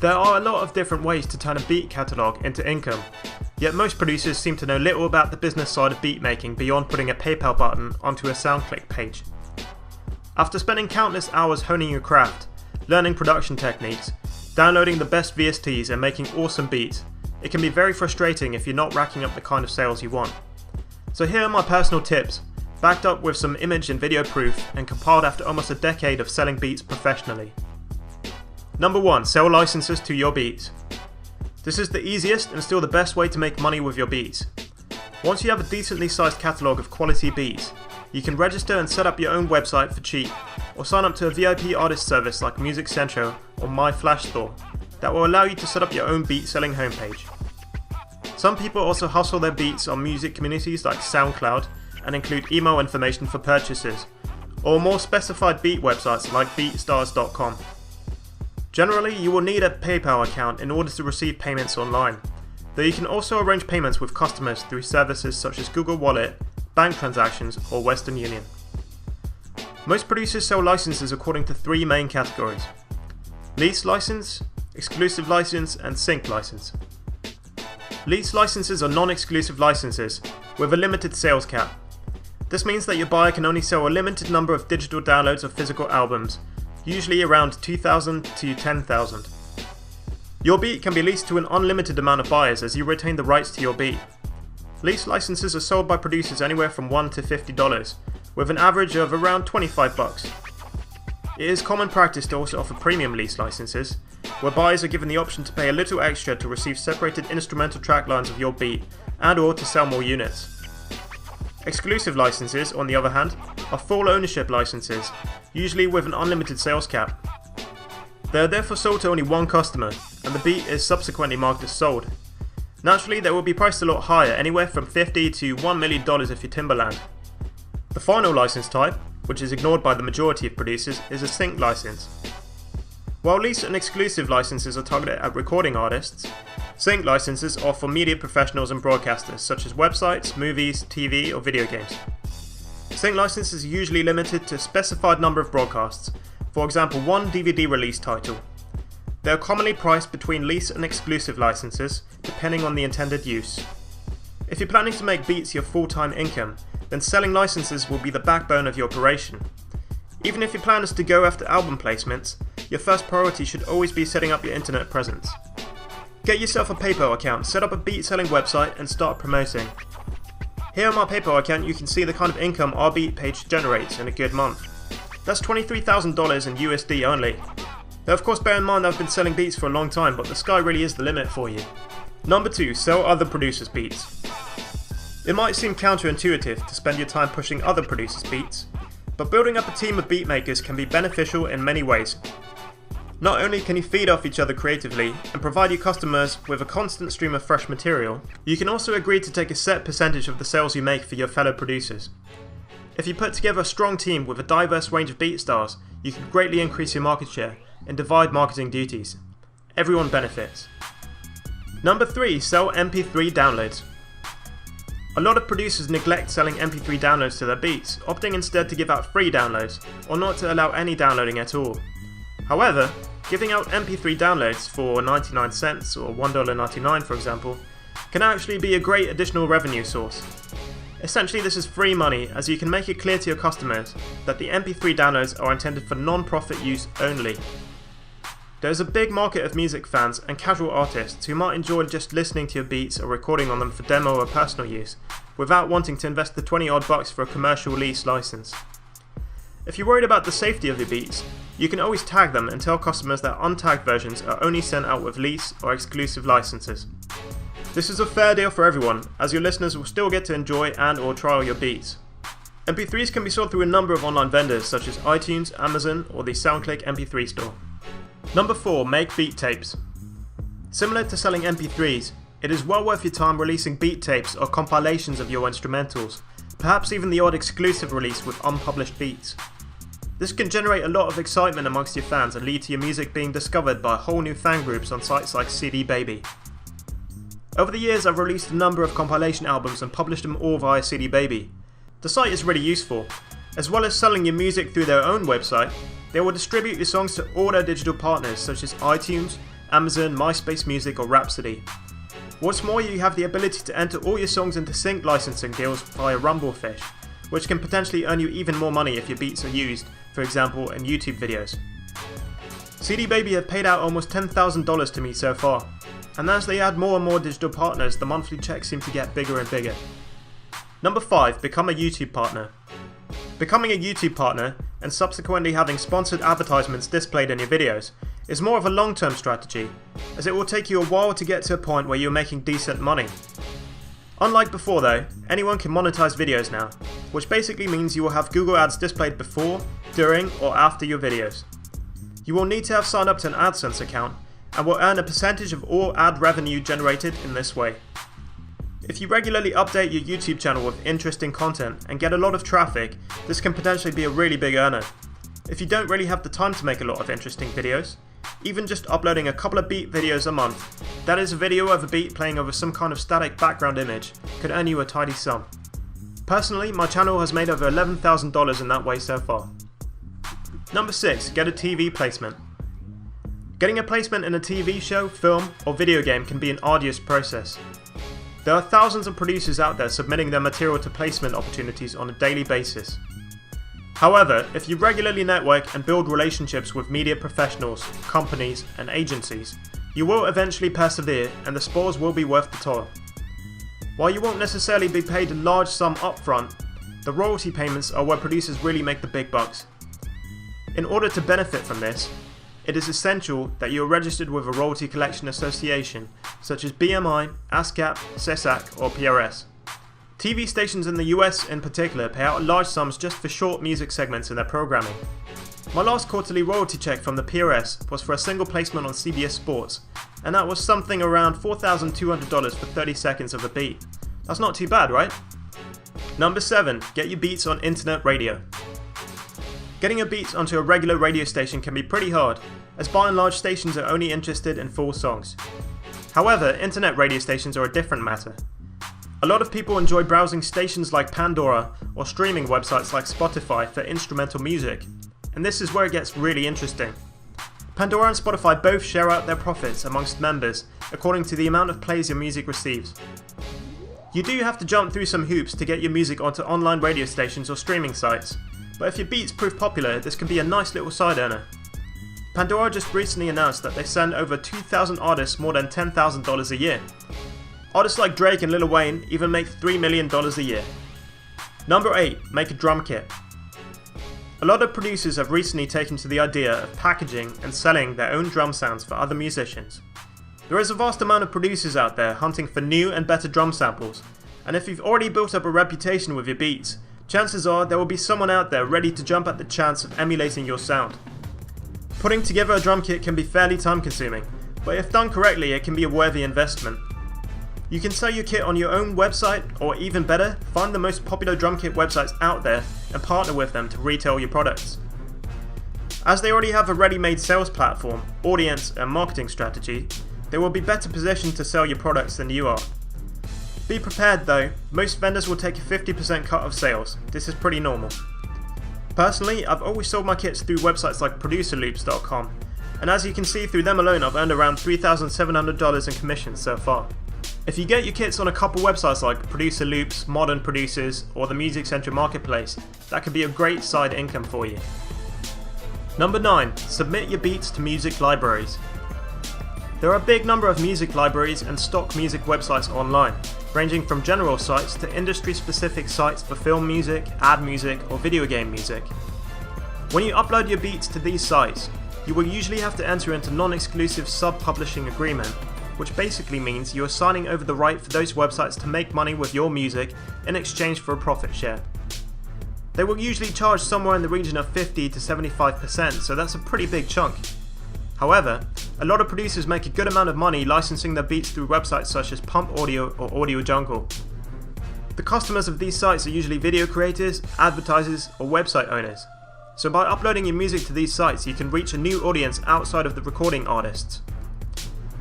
There are a lot of different ways to turn a beat catalogue into income, yet most producers seem to know little about the business side of beat making beyond putting a PayPal button onto a SoundClick page. After spending countless hours honing your craft, learning production techniques, downloading the best VSTs and making awesome beats, it can be very frustrating if you're not racking up the kind of sales you want. So here are my personal tips, backed up with some image and video proof and compiled after almost a decade of selling beats professionally. Number 1. Sell licenses to your beats. This is the easiest and still the best way to make money with your beats. Once you have a decently sized catalogue of quality beats, you can register and set up your own website for cheap, or sign up to a VIP artist service like Music Central or My Flash Store that will allow you to set up your own beat selling homepage. Some people also hustle their beats on music communities like SoundCloud and include email information for purchases, or more specified beat websites like beatstars.com. Generally, you will need a PayPal account in order to receive payments online, though you can also arrange payments with customers through services such as Google Wallet, bank transactions, or Western Union. Most producers sell licenses according to 3 main categories: lease license, exclusive license, and sync license. Lease licenses are non-exclusive licenses with a limited sales cap. This means that your buyer can only sell a limited number of digital downloads of physical albums, usually around 2,000 to 10,000. Your beat can be leased to an unlimited amount of buyers as you retain the rights to your beat. Lease licenses are sold by producers anywhere from $1 to $50, with an average of around $25. It is common practice to also offer premium lease licenses, where buyers are given the option to pay a little extra to receive separated instrumental track lines of your beat and/or to sell more units. Exclusive licenses, on the other hand, are full ownership licenses, usually with an unlimited sales cap. They are therefore sold to only one customer, and the beat is subsequently marked as sold. Naturally, they will be priced a lot higher, anywhere from $50 to $1 million if you're Timbaland. The final license type, which is ignored by the majority of producers, is a sync license. While lease and exclusive licenses are targeted at recording artists, sync licenses are for media professionals and broadcasters such as websites, movies, TV, or video games. Sync licenses are usually limited to a specified number of broadcasts, for example 1 DVD release title. They are commonly priced between lease and exclusive licenses, depending on the intended use. If you're planning to make beats your full-time income, then selling licenses will be the backbone of your operation. Even if your plan is to go after album placements, your first priority should always be setting up your internet presence. Get yourself a PayPal account, set up a beat selling website, and start promoting. Here on my PayPal account you can see the kind of income our beat page generates in a good month. That's $23,000 in USD only. Though of course bear in mind I've been selling beats for a long time, but the sky really is the limit for you. Number 2. Sell other producers' beats. It might seem counterintuitive to spend your time pushing other producers' beats, but building up a team of beat makers can be beneficial in many ways. Not only can you feed off each other creatively and provide your customers with a constant stream of fresh material, you can also agree to take a set percentage of the sales you make for your fellow producers. If you put together a strong team with a diverse range of beat styles, you can greatly increase your market share and divide marketing duties. Everyone benefits. Number 3. Sell MP3 downloads. A lot of producers neglect selling MP3 downloads to their beats, opting instead to give out free downloads, or not to allow any downloading at all. However, giving out MP3 downloads for 99 cents or $1.99 for example, can actually be a great additional revenue source. Essentially this is free money, as you can make it clear to your customers that the MP3 downloads are intended for non-profit use only. There is a big market of music fans and casual artists who might enjoy just listening to your beats or recording on them for demo or personal use, without wanting to invest the $20 odd for a commercial lease license. If you're worried about the safety of your beats, you can always tag them and tell customers that untagged versions are only sent out with lease or exclusive licenses. This is a fair deal for everyone, as your listeners will still get to enjoy and/or trial your beats. MP3s can be sold through a number of online vendors such as iTunes, Amazon, or the SoundClick MP3 store. Number 4. Make beat tapes. Similar to selling MP3s, it is well worth your time releasing beat tapes or compilations of your instrumentals, perhaps even the odd exclusive release with unpublished beats. This can generate a lot of excitement amongst your fans and lead to your music being discovered by whole new fan groups on sites like CD Baby. Over the years I've released a number of compilation albums and published them all via CD Baby. The site is really useful. As well as selling your music through their own website, they will distribute your songs to all their digital partners such as iTunes, Amazon, MySpace Music or Rhapsody. What's more, you have the ability to enter all your songs into sync licensing deals via Rumblefish, which can potentially earn you even more money if your beats are used, for example in YouTube videos. CD Baby have paid out almost $10,000 to me so far, and as they add more and more digital partners, the monthly checks seem to get bigger and bigger. Number 5. Become a YouTube partner. Becoming a YouTube partner, and subsequently having sponsored advertisements displayed in your videos, is more of a long-term strategy, as it will take you a while to get to a point where you're making decent money. Unlike before though, anyone can monetize videos now, which basically means you will have Google Ads displayed before, during, or after your videos. You will need to have signed up to an AdSense account, and will earn a percentage of all ad revenue generated in this way. If you regularly update your YouTube channel with interesting content and get a lot of traffic, this can potentially be a really big earner. If you don't really have the time to make a lot of interesting videos, even just uploading a couple of beat videos a month, that is a video of a beat playing over some kind of static background image, could earn you a tidy sum. Personally, my channel has made over $11,000 in that way so far. Number 6. Get a TV placement. Getting a placement in a TV show, film, or video game can be an arduous process. There are thousands of producers out there submitting their material to placement opportunities on a daily basis. However, if you regularly network and build relationships with media professionals, companies, and agencies, you will eventually persevere and the spoils will be worth the toil. While you won't necessarily be paid a large sum upfront, the royalty payments are where producers really make the big bucks. In order to benefit from this, it is essential that you are registered with a royalty collection association such as BMI, ASCAP, SESAC or PRS. TV stations in the US in particular pay out large sums just for short music segments in their programming. My last quarterly royalty check from the PRS was for a single placement on CBS Sports, and that was something around $4,200 for 30 seconds of a beat. That's not too bad, right? Number 7. Get your beats on internet radio. Getting your beats onto a regular radio station can be pretty hard, as by and large stations are only interested in full songs. However, internet radio stations are a different matter. A lot of people enjoy browsing stations like Pandora or streaming websites like Spotify for instrumental music, and this is where it gets really interesting. Pandora and Spotify both share out their profits amongst members according to the amount of plays your music receives. You do have to jump through some hoops to get your music onto online radio stations or streaming sites, but if your beats prove popular, this can be a nice little side earner. Pandora just recently announced that they send over 2,000 artists more than $10,000 a year. Artists like Drake and Lil Wayne even make $3 million a year. Number 8. Make a drum kit. A lot of producers have recently taken to the idea of packaging and selling their own drum sounds for other musicians. There is a vast amount of producers out there hunting for new and better drum samples, and if you've already built up a reputation with your beats, chances are there will be someone out there ready to jump at the chance of emulating your sound. Putting together a drum kit can be fairly time consuming, but if done correctly it can be a worthy investment. You can sell your kit on your own website, or even better, find the most popular drum kit websites out there and partner with them to retail your products. As they already have a ready-made sales platform, audience and marketing strategy, they will be better positioned to sell your products than you are. Be prepared though, most vendors will take a 50% cut of sales. This is pretty normal. Personally, I've always sold my kits through websites like producerloops.com, and as you can see, through them alone I've earned around $3,700 in commissions so far. If you get your kits on a couple websites like Producer Loops, Modern Producers, or the Music Central Marketplace, that could be a great side income for you. Number 9. Submit your beats to music libraries. There are a big number of music libraries and stock music websites online, ranging from general sites to industry-specific sites for film music, ad music, or video game music. When you upload your beats to these sites, you will usually have to enter into non-exclusive sub-publishing agreement, which basically means you are signing over the right for those websites to make money with your music in exchange for a profit share. They will usually charge somewhere in the region of 50 to 75%, so that's a pretty big chunk. However, a lot of producers make a good amount of money licensing their beats through websites such as Pump Audio or Audio Jungle. The customers of these sites are usually video creators, advertisers, or website owners. So by uploading your music to these sites, you can reach a new audience outside of the recording artists.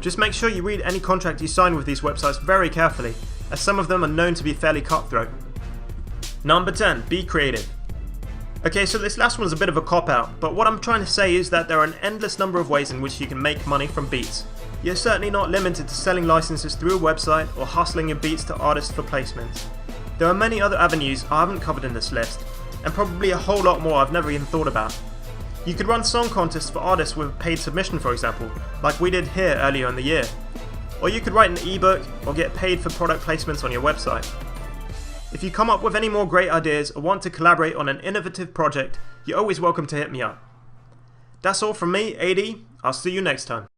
Just make sure you read any contract you sign with these websites very carefully, as some of them are known to be fairly cutthroat. Number 10. Be creative. Okay, so this last one is a bit of a cop-out, but what I'm trying to say is that there are an endless number of ways in which you can make money from beats. You're certainly not limited to selling licenses through a website or hustling your beats to artists for placements. There are many other avenues I haven't covered in this list, and probably a whole lot more I've never even thought about. You could run song contests for artists with a paid submission, for example, like we did here earlier in the year. Or you could write an ebook or get paid for product placements on your website. If you come up with any more great ideas or want to collaborate on an innovative project, you're always welcome to hit me up. That's all from me, AD. I'll see you next time.